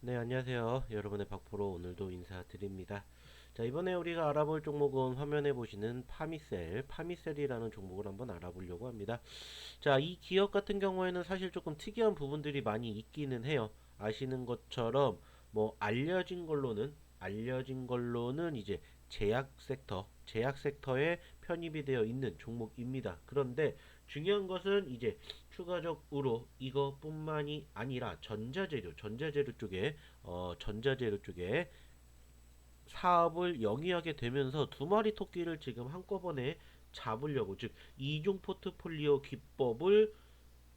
네, 안녕하세요. 여러분의 박프로 오늘도 인사드립니다. 자, 이번에 우리가 알아볼 종목은 화면에 보시는 파미셀이라는 종목을 한번 알아보려고 합니다. 자, 이 기업 같은 경우에는 사실 조금 특이한 부분들이 많이 있기는 해요. 아시는 것처럼 뭐 알려진 걸로는 이제 제약 섹터에 편입이 되어 있는 종목입니다. 그런데 중요한 것은 이제 추가적으로 이것뿐만이 아니라 전자재료 쪽에 사업을 영위하게 되면서 두 마리 토끼를 지금 한꺼번에 잡으려고, 즉 이중 포트폴리오 기법을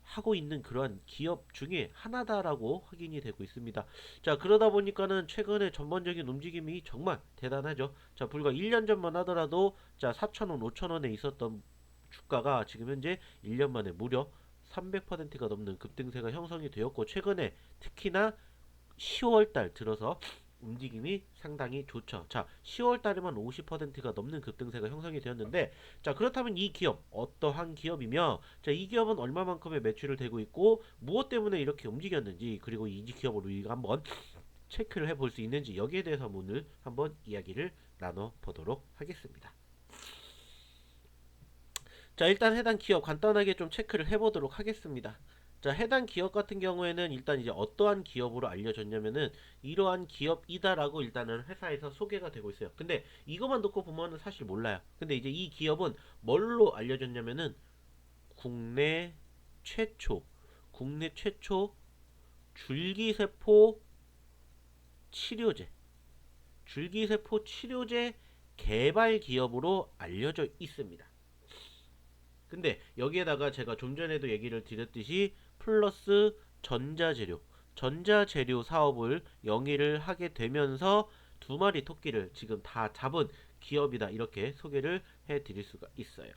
하고 있는 그러한 기업 중에 하나다라고 확인이 되고 있습니다. 자, 그러다 보니까는 최근에 전반적인 움직임이 정말 대단하죠. 자, 불과 1년 전만 하더라도 자, 4,000원, 5,000원에 있었던 주가가 지금 현재 1년 만에 무려 300%가 넘는 급등세가 형성이 되었고, 최근에 특히나 10월 달 들어서 움직임이 상당히 좋죠. 자, 10월 달에만 50%가 넘는 급등세가 형성이 되었는데, 자, 그렇다면 이 기업, 어떠한 기업이며, 자, 이 기업은 얼마만큼의 매출을 대고 있고, 무엇 때문에 이렇게 움직였는지, 그리고 이 기업을 우리가 한번 체크를 해볼 수 있는지, 여기에 대해서 오늘 한번 이야기를 나눠보도록 하겠습니다. 자, 일단 해당 기업 간단하게 좀 체크를 해보도록 하겠습니다. 자, 해당 기업 같은 경우에는 일단 이제 어떠한 기업으로 알려졌냐면은 이러한 기업이다라고 일단은 회사에서 소개가 되고 있어요. 근데 이것만 놓고 보면은 사실 몰라요. 근데 이제 이 기업은 뭘로 알려졌냐면은 국내 최초, 국내 최초 줄기세포 치료제, 줄기세포 치료제 개발 기업으로 알려져 있습니다. 근데 여기에다가 제가 좀 전에도 얘기를 드렸듯이 플러스 전자재료, 전자재료 사업을 영위를 하게 되면서 두 마리 토끼를 지금 다 잡은 기업이다, 이렇게 소개를 해 드릴 수가 있어요.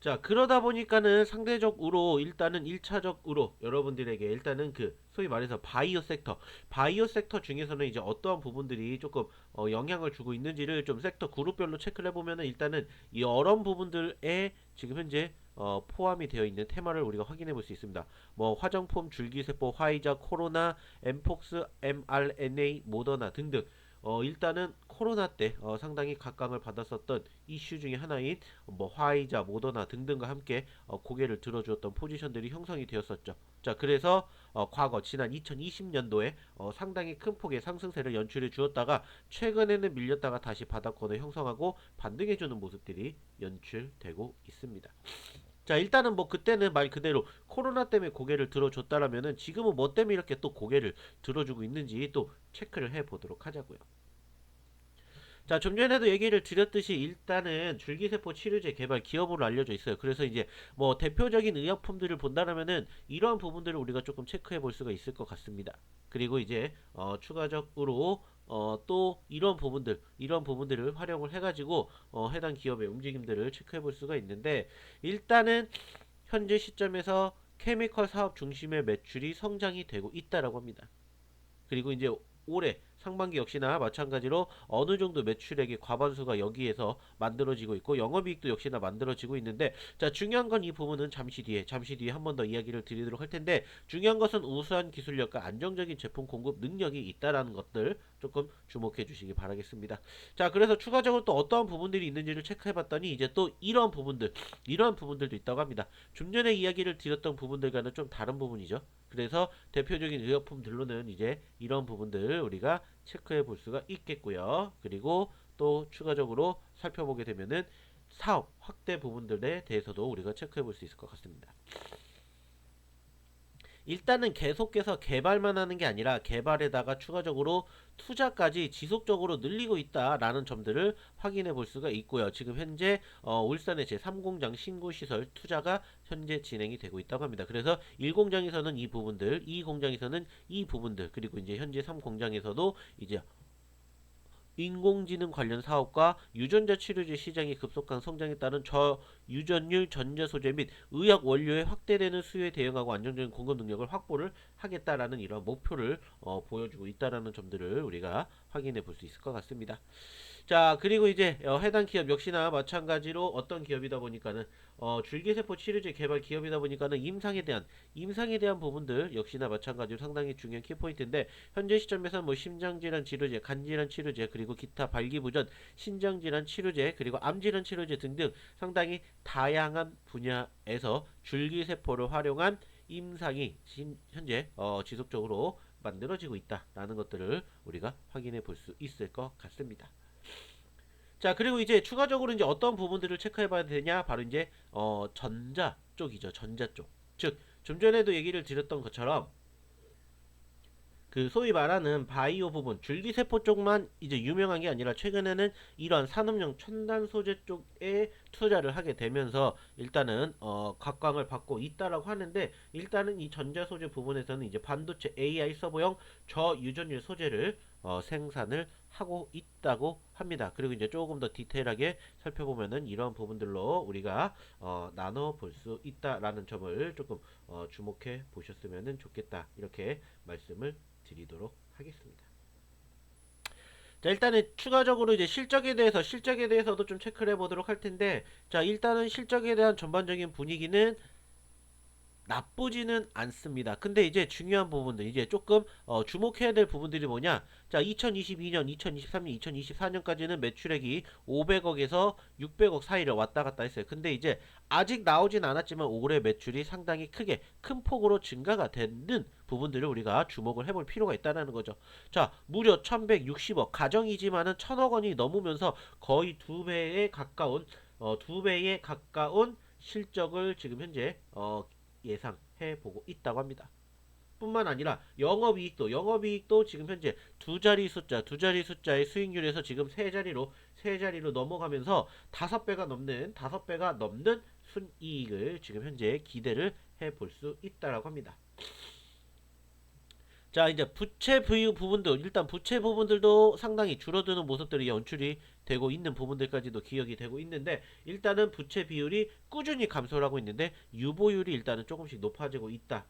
자, 그러다 보니까는 상대적으로 일단은 1차적으로 여러분들에게 일단은 그 소위 말해서 바이오 섹터 중에서는 이제 어떠한 부분들이 조금 영향을 주고 있는지를 좀 섹터 그룹별로 체크를 해보면은 일단은 여러 부분들에 지금 현재 포함이 되어 있는 테마를 우리가 확인해 볼 수 있습니다. 뭐 화장품, 줄기세포, 화이자, 코로나, 엠폭스, mRNA, 모더나 등등. 일단은 코로나 때 상당히 각광을 받았었던 이슈 중에 하나인 뭐 화이자, 모더나 등등과 함께 고개를 들어주었던 포지션들이 형성이 되었었죠. 자, 그래서 과거 지난 2020년도에 상당히 큰 폭의 상승세를 연출해 주었다가 최근에는 밀렸다가 다시 바닥권을 형성하고 반등해주는 모습들이 연출되고 있습니다. 자, 일단은 뭐 그때는 말 그대로 코로나 때문에 고개를 들어줬다라면은 지금은 뭐 때문에 이렇게 또 고개를 들어주고 있는지 또 체크를 해 보도록 하자고요. 자, 좀 전에도 얘기를 드렸듯이 일단은 줄기세포 치료제 개발 기업으로 알려져 있어요. 그래서 이제 뭐 대표적인 의약품들을 본다면은 이러한 부분들을 우리가 조금 체크해 볼 수가 있을 것 같습니다. 그리고 이제 추가적으로 또 이런 부분들을 활용을 해가지고 해당 기업의 움직임들을 체크해 볼 수가 있는데, 일단은 현재 시점에서 케미컬 사업 중심의 매출이 성장이 되고 있다라고 합니다. 그리고 이제 올해 상반기 역시나 마찬가지로 어느 정도 매출액의 과반수가 여기에서 만들어지고 있고 영업이익도 역시나 만들어지고 있는데, 자, 중요한 건 이 부분은 잠시 뒤에 한 번 더 이야기를 드리도록 할 텐데, 중요한 것은 우수한 기술력과 안정적인 제품 공급 능력이 있다라는 것들 조금 주목해 주시기 바라겠습니다. 자, 그래서 추가적으로 또 어떠한 부분들이 있는지를 체크해 봤더니 이제 또 이러한 부분들도 있다고 합니다. 좀 전에 이야기를 드렸던 부분들과는 좀 다른 부분이죠. 그래서 대표적인 의약품들로는 이제 이런 부분들을 우리가 체크해 볼 수가 있겠고요. 그리고 또 추가적으로 살펴보게 되면은 사업 확대 부분들에 대해서도 우리가 체크해 볼 수 있을 것 같습니다. 일단은 계속해서 개발만 하는 게 아니라 개발에다가 추가적으로 투자까지 지속적으로 늘리고 있다라는 점들을 확인해 볼 수가 있고요. 지금 현재 울산의 제3공장 신고시설 투자가 현재 진행이 되고 있다고 합니다. 그래서 1공장에서는 이 부분들, 2공장에서는 이 부분들, 그리고 이제 현재 3공장에서도 이제 인공지능 관련 사업과 유전자 치료제 시장의 급속한 성장에 따른 유전율, 전자 소재 및 의약 원료의 확대되는 수요에 대응하고 안정적인 공급 능력을 확보를 하겠다라는 이런 목표를 보여주고 있다라는 점들을 우리가 확인해 볼 수 있을 것 같습니다. 자, 그리고 이제 해당 기업 역시나 마찬가지로 어떤 기업이다 보니까는 줄기세포 치료제 개발 기업이다 보니까는 임상에 대한 부분들 역시나 마찬가지로 상당히 중요한 키포인트인데, 현재 시점에서는 뭐 심장질환 치료제, 간질환 치료제, 그리고 기타 발기부전, 신장질환 치료제, 그리고 암질환 치료제 등등 상당히 다양한 분야에서 줄기세포를 활용한 임상이 현재 지속적으로 만들어지고 있다라는 것들을 우리가 확인해 볼 수 있을 것 같습니다. 자, 그리고 이제 추가적으로 이제 어떤 부분들을 체크해 봐야 되냐? 바로 이제 전자 쪽이죠. 전자 쪽. 즉, 좀 전에도 얘기를 드렸던 것처럼 그 소위 말하는 바이오 부분, 줄기세포 쪽만 이제 유명한 게 아니라 최근에는 이러한 산업용 첨단 소재 쪽에 투자를 하게 되면서 일단은 각광을 받고 있다라고 하는데, 일단은 이 전자 소재 부분에서는 이제 반도체 AI 서버용 저유전율 소재를 생산을 하고 있다고 합니다. 그리고 이제 조금 더 디테일하게 살펴보면은 이런 부분들로 우리가 나눠 볼 수 있다라는 점을 조금 주목해 보셨으면 좋겠다, 이렇게 말씀을 드리도록 하겠습니다. 자, 일단은 추가적으로 이제 실적에 대해서도 좀 체크를 해보도록 할 텐데, 자, 일단은 실적에 대한 전반적인 분위기는 나쁘지는 않습니다. 근데 이제 중요한 부분들, 이제 조금 주목해야 될 부분들이 뭐냐? 자, 2022년, 2023년, 2024년까지는 매출액이 500억에서 600억 사이를 왔다 갔다 했어요. 근데 이제 아직 나오진 않았지만 올해 매출이 상당히 크게 큰 폭으로 증가가 되는 부분들을 우리가 주목을 해볼 필요가 있다는 거죠. 자, 무려 1160억, 가정이지만은 1000억 원이 넘으면서 거의 두 배에 가까운 실적을 지금 현재 예상해 보고 있다고 합니다. 뿐만 아니라 영업이익도 지금 현재 두 자리 숫자의 수익률에서 지금 세 자리로 넘어가면서 다섯 배가 넘는 순이익을 지금 현재 기대를 해 볼 수 있다라고 합니다. 자, 이제 부채 부분들도 상당히 줄어드는 모습들이 연출이 되고 있는 부분들까지도 기억이 되고 있는데, 일단은 부채 비율이 꾸준히 감소를 하고 있는데 유보율이 일단은 조금씩 높아지고 있다.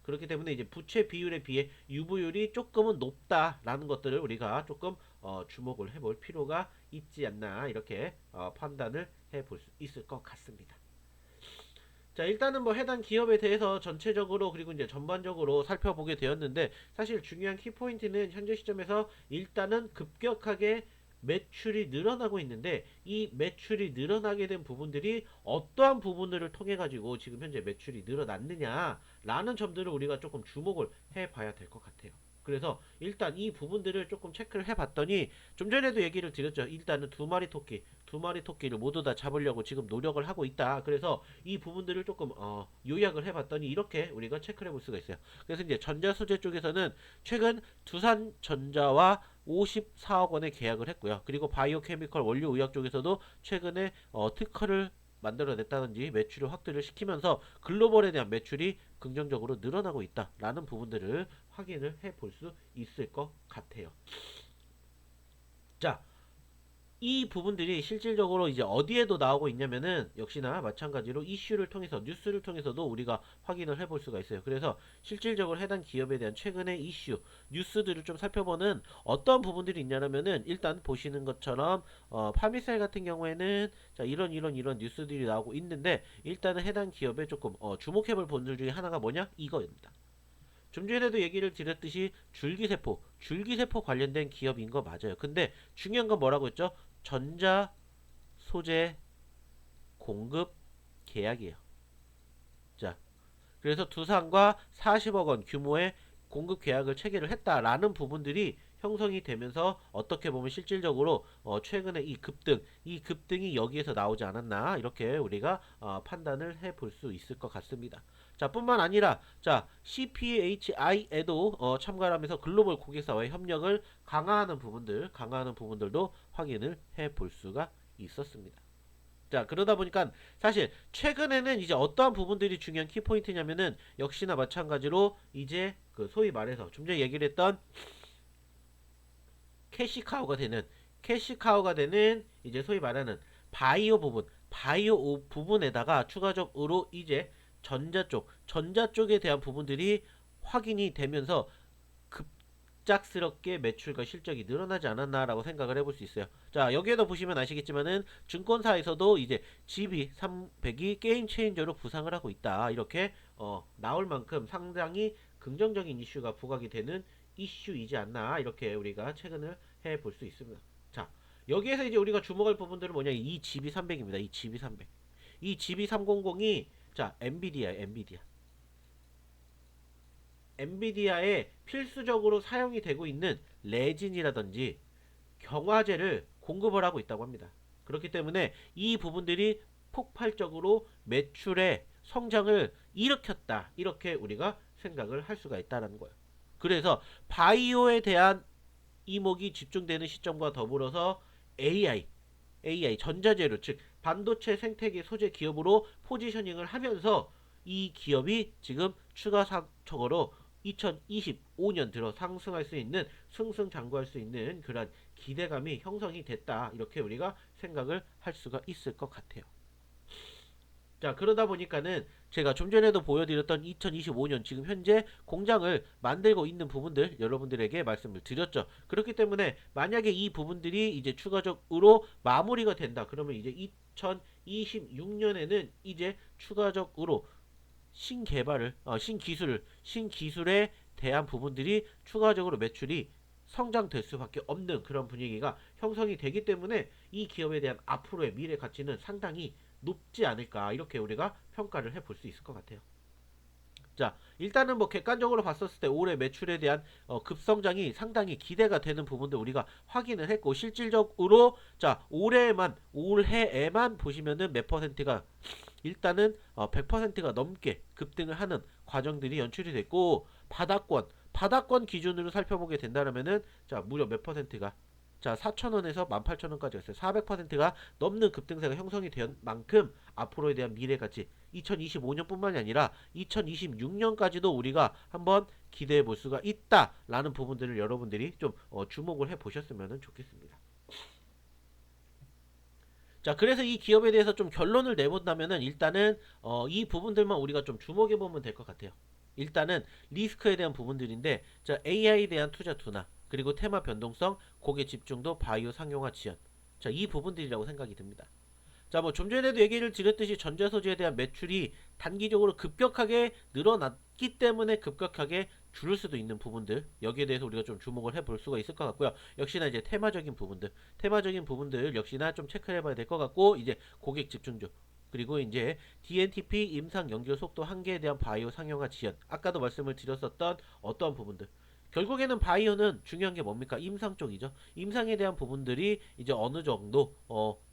그렇기 때문에 이제 부채 비율에 비해 유보율이 조금은 높다라는 것들을 우리가 조금 주목을 해볼 필요가 있지 않나, 이렇게 판단을 해볼 수 있을 것 같습니다. 자, 일단은 뭐 해당 기업에 대해서 전체적으로 그리고 이제 전반적으로 살펴보게 되었는데, 사실 중요한 키포인트는 현재 시점에서 일단은 급격하게 매출이 늘어나고 있는데, 이 매출이 늘어나게 된 부분들이 어떠한 부분들을 통해 가지고 지금 현재 매출이 늘어났느냐라는 점들을 우리가 조금 주목을 해 봐야 될 것 같아요. 그래서 일단 이 부분들을 조금 체크를 해 봤더니, 좀 전에도 얘기를 드렸죠. 일단은 두 마리 토끼를 모두 다 잡으려고 지금 노력을 하고 있다. 그래서 이 부분들을 조금 요약을 해봤더니 이렇게 우리가 체크를 해볼 수가 있어요. 그래서 이제 전자소재 쪽에서는 최근 두산전자와 54억 원의 계약을 했고요. 그리고 바이오케미컬 원료의학 쪽에서도 최근에 특허를 만들어냈다든지 매출을 확대를 시키면서 글로벌에 대한 매출이 긍정적으로 늘어나고 있다라는 부분들을 확인을 해볼 수 있을 것 같아요. 자, 이 부분들이 실질적으로 이제 어디에도 나오고 있냐면은 역시나 마찬가지로 이슈를 통해서, 뉴스를 통해서도 우리가 확인을 해볼 수가 있어요. 그래서 실질적으로 해당 기업에 대한 최근의 이슈, 뉴스들을 좀 살펴보는 어떤 부분들이 있냐면은, 일단 보시는 것처럼 파미셀 같은 경우에는 자, 이런 뉴스들이 나오고 있는데, 일단은 해당 기업에 조금 주목해볼 본들 중에 하나가 뭐냐? 이거입니다. 좀 전에도 얘기를 드렸듯이 줄기세포 관련된 기업인 거 맞아요. 근데 중요한 건 뭐라고 했죠? 전자 소재 공급 계약이에요. 자, 그래서 두산과 40억 원 규모의 공급 계약을 체결을 했다라는 부분들이 형성이 되면서 어떻게 보면 실질적으로 최근에 이 급등이 여기에서 나오지 않았나, 이렇게 우리가 판단을 해볼 수 있을 것 같습니다. 자, 뿐만 아니라 자, CPHI에도 참가를 하면서 글로벌 고객사와의 협력을 강화하는 부분들도 확인을 해볼 수가 있었습니다. 자, 그러다 보니까 사실 최근에는 이제 어떠한 부분들이 중요한 키포인트냐면은, 역시나 마찬가지로 이제 그 소위 말해서 좀 전에 얘기를 했던 캐시카우가 되는 이제 소위 말하는 바이오 부분, 바이오 부분에다가 추가적으로 이제 전자 쪽에 대한 부분들이 확인이 되면서 갑작스럽게 매출과 실적이 늘어나지 않았나라고 생각을 해볼 수 있어요. 자, 여기에도 보시면 아시겠지만은 증권사에서도 이제 GB300이 게임 체인저로 부상을 하고 있다. 이렇게 나올 만큼 상당히 긍정적인 이슈가 부각이 되는 이슈이지 않나 이렇게 우리가 체크를 해볼 수 있습니다. 자, 여기에서 이제 우리가 주목할 부분들은 뭐냐, 이 GB300입니다. 이 GB300. 이 GB300이 자, 엔비디아에 필수적으로 사용이 되고 있는 레진이라든지 경화제를 공급을 하고 있다고 합니다. 그렇기 때문에 이 부분들이 폭발적으로 매출의 성장을 일으켰다. 이렇게 우리가 생각을 할 수가 있다는 거예요. 그래서 바이오에 대한 이목이 집중되는 시점과 더불어서 AI 전자재료 즉 반도체 생태계 소재 기업으로 포지셔닝을 하면서 이 기업이 지금 추가적으로 2025년 들어 상승할 수 있는 승승장구할 수 있는 그런 기대감이 형성이 됐다. 이렇게 우리가 생각을 할 수가 있을 것 같아요. 자, 그러다 보니까는 제가 좀 전에도 보여드렸던 2025년 지금 현재 공장을 만들고 있는 부분들 여러분들에게 말씀을 드렸죠. 그렇기 때문에 만약에 이 부분들이 이제 추가적으로 마무리가 된다. 그러면 이제 2026년에는 이제 추가적으로 신기술에 대한 부분들이 추가적으로 매출이 성장될 수밖에 없는 그런 분위기가 형성이 되기 때문에 이 기업에 대한 앞으로의 미래 가치는 상당히 높지 않을까 이렇게 우리가 평가를 해볼 수 있을 것 같아요. 자, 일단은 뭐 객관적으로 봤었을 때 올해 매출에 대한 급성장이 상당히 기대가 되는 부분도 우리가 확인을 했고 실질적으로 자 올해에만 보시면은 몇 퍼센트가 일단은 100%가 넘게 급등을 하는 과정들이 연출이 됐고 바닥권 기준으로 살펴보게 된다면은 자 무려 몇 퍼센트가 자 4,000원에서 18,000원까지 갔어요. 400%가 넘는 급등세가 형성이 된 만큼 앞으로에 대한 미래 가치 2025년뿐만이 아니라 2026년까지도 우리가 한번 기대해 볼 수가 있다라는 부분들을 여러분들이 좀 주목을 해 보셨으면 좋겠습니다. 자, 그래서 이 기업에 대해서 좀 결론을 내본다면은 일단은 이 부분들만 우리가 좀 주목해 보면 될 것 같아요. 일단은 리스크에 대한 부분들인데 자, AI에 대한 투자 둔화 그리고 테마 변동성, 고객 집중도, 바이오 상용화 지연. 자, 이 부분들이라고 생각이 듭니다. 자, 뭐 좀 전에도 얘기를 드렸듯이 전자소재에 대한 매출이 단기적으로 급격하게 늘어났기 때문에 급격하게 줄을 수도 있는 부분들 여기에 대해서 우리가 좀 주목을 해볼 수가 있을 것 같고요. 역시나 이제 테마적인 부분들 역시나 좀 체크를 해봐야 될 것 같고 이제 고객 집중도 그리고 이제 DNTP 임상 연결 속도 한계에 대한 바이오 상용화 지연 아까도 말씀을 드렸었던 어떠한 부분들 결국에는 바이오는 중요한 게 뭡니까? 임상 쪽이죠. 임상에 대한 부분들이 이제 어느 정도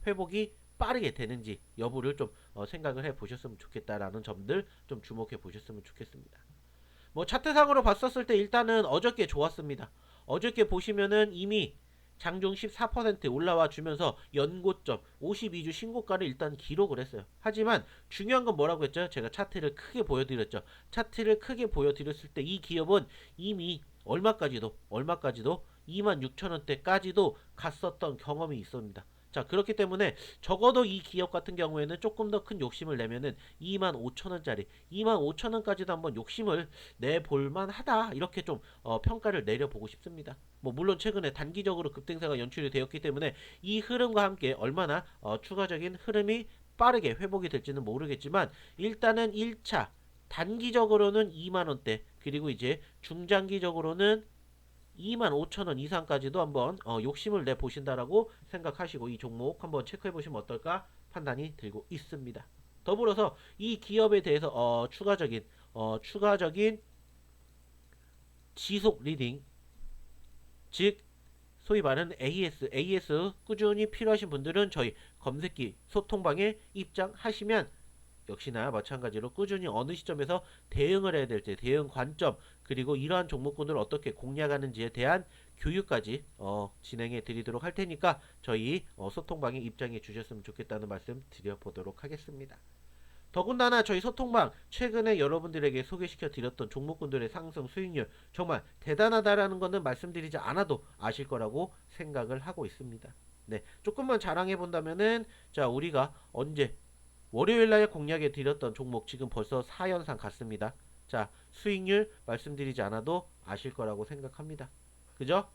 회복이 빠르게 되는지 여부를 좀 생각을 해 보셨으면 좋겠다라는 점들 좀 주목해 보셨으면 좋겠습니다. 뭐 차트상으로 봤었을 때 일단은 어저께 좋았습니다. 어저께 보시면은 이미 장중 14% 올라와 주면서 연고점 52주 신고가를 일단 기록을 했어요. 하지만 중요한 건 뭐라고 했죠? 제가 차트를 크게 보여드렸죠. 차트를 크게 보여드렸을 때 이 기업은 이미 얼마까지도 26,000원대까지도 갔었던 경험이 있습니다. 자, 그렇기 때문에 적어도 이 기업 같은 경우에는 조금 더 큰 욕심을 내면은 25,000원짜리 25,000원까지도 한번 욕심을 내볼만 하다 이렇게 좀 평가를 내려보고 싶습니다. 뭐 물론 최근에 단기적으로 급등세가 연출이 되었기 때문에 이 흐름과 함께 얼마나 추가적인 흐름이 빠르게 회복이 될지는 모르겠지만 일단은 1차 단기적으로는 2만원대 그리고 이제 중장기적으로는 25,000원 이상까지도 한번 욕심을 내 보신다라고 생각하시고 이 종목 한번 체크해 보시면 어떨까 판단이 들고 있습니다. 더불어서 이 기업에 대해서 추가적인 지속 리딩 즉 소위 말하는 AS 꾸준히 필요하신 분들은 저희 검색기 소통방에 입장하시면 역시나 마찬가지로 꾸준히 어느 시점에서 대응을 해야 될지 대응 관점 그리고 이러한 종목군을 어떻게 공략하는지에 대한 교육까지 진행해 드리도록 할 테니까 저희 소통방에 입장해 주셨으면 좋겠다는 말씀 드려보도록 하겠습니다. 더군다나 저희 소통방 최근에 여러분들에게 소개시켜 드렸던 종목군들의 상승 수익률 정말 대단하다라는 것은 말씀드리지 않아도 아실 거라고 생각을 하고 있습니다. 네, 조금만 자랑해 본다면은 자 우리가 언제 월요일날 공략해 드렸던 종목 지금 벌써 4연상 갔습니다. 자 수익률 말씀드리지 않아도 아실 거라고 생각합니다. 그죠?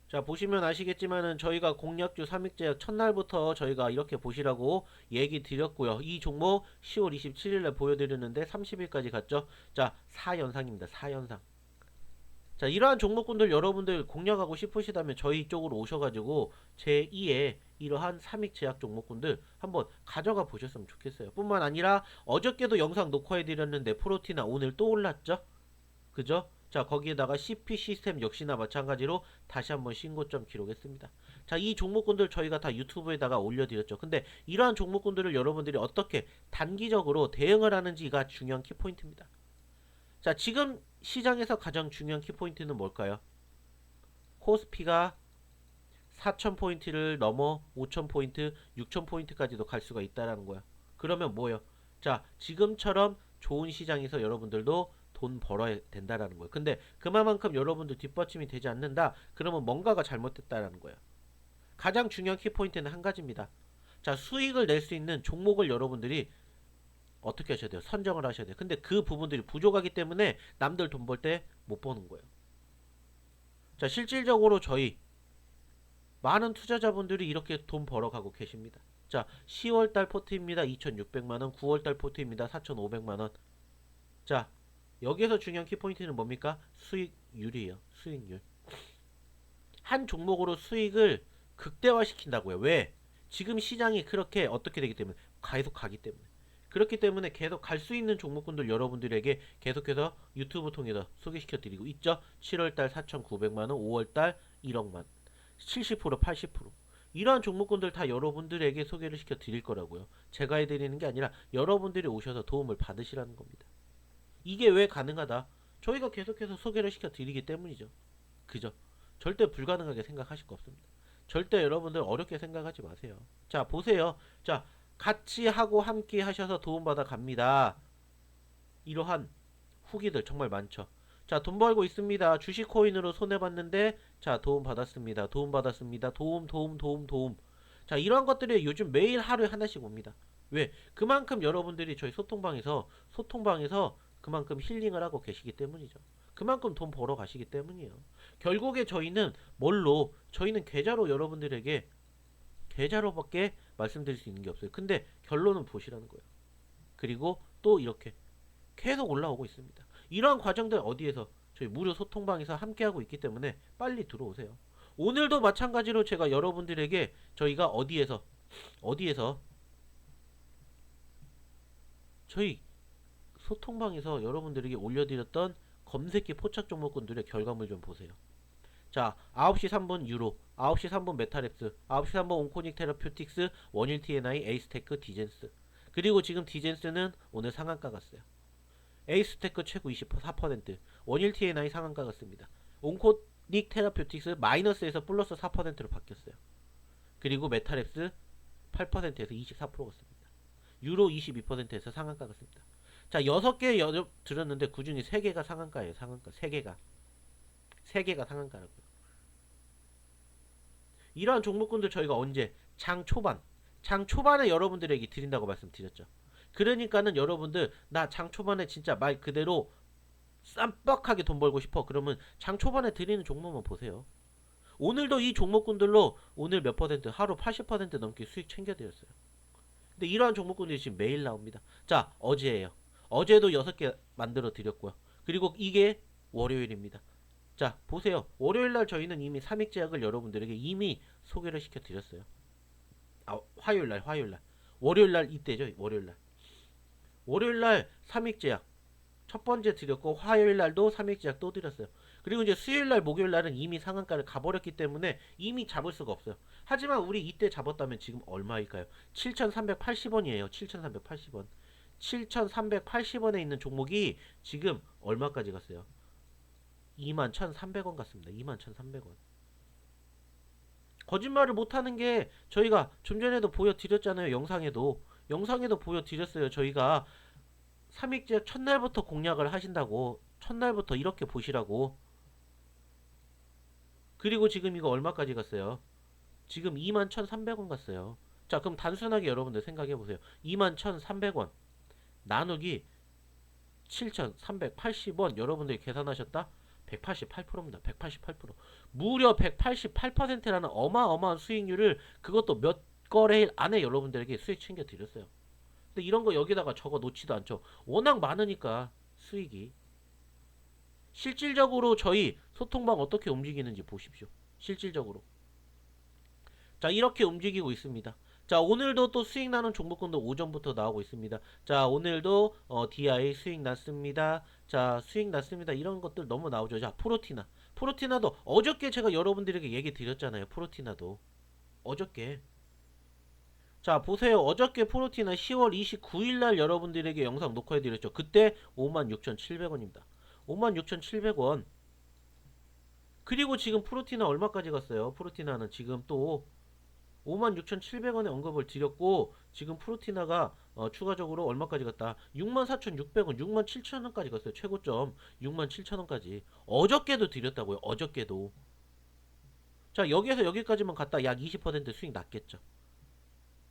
자 보시면 아시겠지만은 저희가 공략주 삼익제약 첫날부터 저희가 이렇게 보시라고 얘기 드렸고요. 이 종목 10월 27일날 보여드렸는데 30일까지 갔죠. 자 4연상입니다. 4연상. 자 이러한 종목군들 여러분들 공략하고 싶으시다면 저희 쪽으로 오셔가지고 제2의 이러한 삼익제약 종목군들 한번 가져가 보셨으면 좋겠어요. 뿐만 아니라 어저께도 영상 녹화해드렸는데 프로티나 오늘 또 올랐죠. 그죠? 자 거기에다가 CP 시스템 역시나 마찬가지로 다시 한번 신고점 기록했습니다. 자 이 종목군들 저희가 다 유튜브에다가 올려드렸죠. 근데 이러한 종목군들을 여러분들이 어떻게 단기적으로 대응을 하는지가 중요한 키포인트입니다. 자 지금 시장에서 가장 중요한 키포인트는 뭘까요? 코스피가 4,000포인트를 넘어 5,000포인트, 6,000포인트까지도 갈 수가 있다라는 거야. 그러면 뭐예요? 자 지금처럼 좋은 시장에서 여러분들도 돈 벌어야 된다라는 거예요. 근데 그만큼 여러분들 뒷받침이 되지 않는다. 그러면 뭔가가 잘못됐다라는 거예요. 가장 중요한 키포인트는 한 가지입니다. 자 수익을 낼 수 있는 종목을 여러분들이 어떻게 하셔야 돼요? 선정을 하셔야 돼요. 근데 그 부분들이 부족하기 때문에 남들 돈 벌 때 못 버는 거예요. 자 실질적으로 저희 많은 투자자분들이 이렇게 돈 벌어가고 계십니다. 자 10월달 포트입니다. 2,600만원 9월달 포트입니다. 4,500만원. 자 여기에서 중요한 키포인트는 뭡니까? 수익률이에요. 수익률. 한 종목으로 수익을 극대화시킨다고요. 왜? 지금 시장이 그렇게 어떻게 되기 때문에 계속 가기 때문에. 그렇기 때문에 계속 갈 수 있는 종목군들 여러분들에게 계속해서 유튜브 통해서 소개시켜 드리고 있죠. 7월달 4,900만원, 5월달 1억만, 70% 80%. 이러한 종목군들 다 여러분들에게 소개를 시켜 드릴 거라고요. 제가 해드리는 게 아니라 여러분들이 오셔서 도움을 받으시라는 겁니다. 이게 왜 가능하다? 저희가 계속해서 소개를 시켜 드리기 때문이죠. 그죠? 절대 불가능하게 생각하실 거 없습니다. 절대 여러분들 어렵게 생각하지 마세요. 자, 보세요. 자, 같이 하고 함께 하셔서 도움받아 갑니다. 이러한 후기들 정말 많죠. 자, 돈 벌고 있습니다. 주식 코인으로 손해봤는데, 자, 도움 받았습니다. 도움 받았습니다. 도움. 자, 이러한 것들이 요즘 매일 하루에 하나씩 옵니다. 왜? 그만큼 여러분들이 저희 소통방에서 그만큼 힐링을 하고 계시기 때문이죠. 그만큼 돈 벌어 가시기 때문이에요. 결국에 저희는 뭘로? 저희는 계좌로 여러분들에게 계좌로밖에 말씀드릴 수 있는 게 없어요. 근데 결론은 보시라는 거예요. 그리고 또 이렇게 계속 올라오고 있습니다. 이러한 과정들 어디에서? 저희 무료 소통방에서 함께하고 있기 때문에 빨리 들어오세요. 오늘도 마찬가지로 제가 여러분들에게 저희가 어디에서 저희 소통방에서 여러분들에게 올려드렸던 검색기 포착 종목군들의 결과물 좀 보세요. 자, 9시 3분 유로, 9시 3분 메타랩스, 9시 3분 온코닉 테라퓨틱스, 원일 TNI, 에이스테크, 디젠스. 그리고 지금 디젠스는 오늘 상한가 갔어요. 에이스테크 최고 24%, 원일 TNI 상한가 갔습니다. 온코닉 테라퓨틱스 마이너스에서 플러스 4%로 바뀌었어요. 그리고 메타랩스 8%에서 24% 갔습니다. 유로 22%에서 상한가 갔습니다. 자, 6개 들었는데 그 중에 3개가 상한가예요. 상한가. 3개가 상한가라고요. 이러한 종목군들 저희가 언제? 장 초반에 여러분들에게 드린다고 말씀드렸죠. 그러니까는 여러분들 나 장 초반에 진짜 말 그대로 쌈박하게 돈 벌고 싶어. 그러면 장 초반에 드리는 종목만 보세요. 오늘도 이 종목군들로 오늘 몇 퍼센트? 하루 80% 넘게 수익 챙겨드렸어요. 근데 이러한 종목군들이 지금 매일 나옵니다. 자, 어제예요. 어제도 6개 만들어 드렸고요. 그리고 이게 월요일입니다. 자, 보세요. 월요일날 저희는 이미 삼익제약을 여러분들에게 이미 소개를 시켜 드렸어요. 아, 화요일날. 월요일날 이때죠. 월요일날 삼익제약 첫 번째 드렸고 화요일날도 삼익제약 또 드렸어요. 그리고 이제 수요일날 목요일날은 이미 상한가를 가버렸기 때문에 이미 잡을 수가 없어요. 하지만 우리 이때 잡았다면 지금 얼마일까요? 7,380원이에요. 7,380원. 7,380원에 있는 종목이 지금 얼마까지 갔어요? 21,300원 같습니다. 21,300원. 거짓말을 못하는 게 저희가 좀 전에도 보여드렸잖아요. 영상에도 보여드렸어요. 저희가 삼익제약 첫날부터 공략을 하신다고, 첫날부터 이렇게 보시라고. 그리고 지금 이거 얼마까지 갔어요? 지금 21,300원 갔어요. 자, 그럼 단순하게 여러분들 생각해 보세요. 21,300원 나누기 7,380원 여러분들이 계산하셨다? 188%입니다. 188%. 무려 188%라는 어마어마한 수익률을 그것도 몇 거래일 안에 여러분들에게 수익 챙겨 드렸어요. 근데 이런 거 여기다가 적어 놓지도 않죠. 워낙 많으니까 수익이. 실질적으로 저희 소통방 어떻게 움직이는지 보십시오. 실질적으로. 자, 이렇게 움직이고 있습니다. 자, 오늘도 또 수익 나는 종목군도 오전부터 나오고 있습니다. 자, 오늘도 DI 수익 났습니다. 자, 수익 났습니다. 이런 것들 너무 나오죠. 자, 프로티나. 프로티나도 어저께 제가 여러분들에게 얘기 드렸잖아요. 프로티나도. 어저께. 자, 보세요. 어저께 프로티나 10월 29일 날 여러분들에게 영상 녹화해 드렸죠. 그때 56,700원입니다. 56,700원. 그리고 지금 프로티나 얼마까지 갔어요? 프로티나는 지금 또 56,700원에 언급을 드렸고 지금 프로티나가 추가적으로 얼마까지 갔다? 64,600원, 67,000원까지 갔어요. 최고점 67,000원까지. 어저께도 드렸다고요. 어저께도. 자, 여기에서 여기까지만 갔다 약 20% 수익 났겠죠.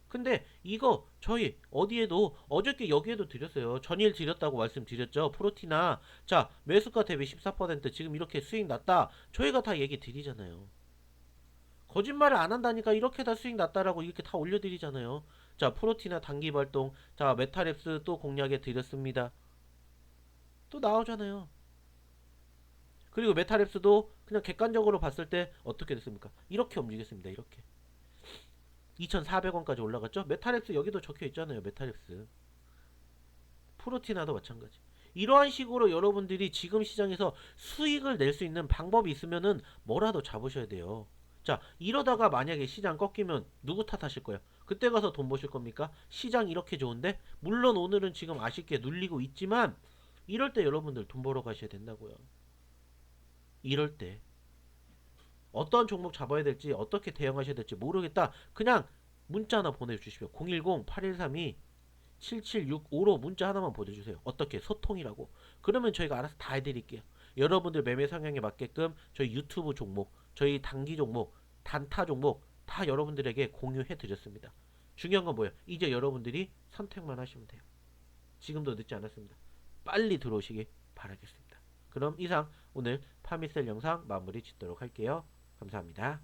근데 이거 저희 어디에도 어저께 여기에도 드렸어요. 전일 드렸다고 말씀드렸죠. 프로티나. 자, 매수가 대비 14% 지금 이렇게 수익 났다. 저희가 다 얘기 드리잖아요. 거짓말을 안 한다니까 이렇게 다 수익 났다라고 이렇게 다 올려드리잖아요. 자, 프로티나 단기 발동. 자, 메타랩스 또 공략해 드렸습니다. 또 나오잖아요. 그리고 메타랩스도 그냥 객관적으로 봤을 때 어떻게 됐습니까? 이렇게 움직였습니다. 이렇게. 2,400원까지 올라갔죠? 메타랩스 여기도 적혀 있잖아요. 메타랩스. 프로티나도 마찬가지. 이러한 식으로 여러분들이 지금 시장에서 수익을 낼 수 있는 방법이 있으면은 뭐라도 잡으셔야 돼요. 자, 이러다가 만약에 시장 꺾이면 누구 탓하실 거예요? 그때 가서 돈 버실 겁니까? 시장 이렇게 좋은데? 물론 오늘은 지금 아쉽게 눌리고 있지만 이럴 때 여러분들 돈 벌어 가셔야 된다고요. 이럴 때 어떤 종목 잡아야 될지 어떻게 대응하셔야 될지 모르겠다. 그냥 문자 하나 보내주십시오. 010-813-7765로 문자 하나만 보내주세요. 어떻게 소통이라고. 그러면 저희가 알아서 다 해드릴게요. 여러분들 매매 성향에 맞게끔 저희 유튜브 종목, 저희 단기 종목, 단타 종목 다 여러분들에게 공유해드렸습니다. 중요한 건 뭐예요? 이제 여러분들이 선택만 하시면 돼요. 지금도 늦지 않았습니다. 빨리 들어오시기 바라겠습니다. 그럼 이상 오늘 파미셀 영상 마무리 짓도록 할게요. 감사합니다.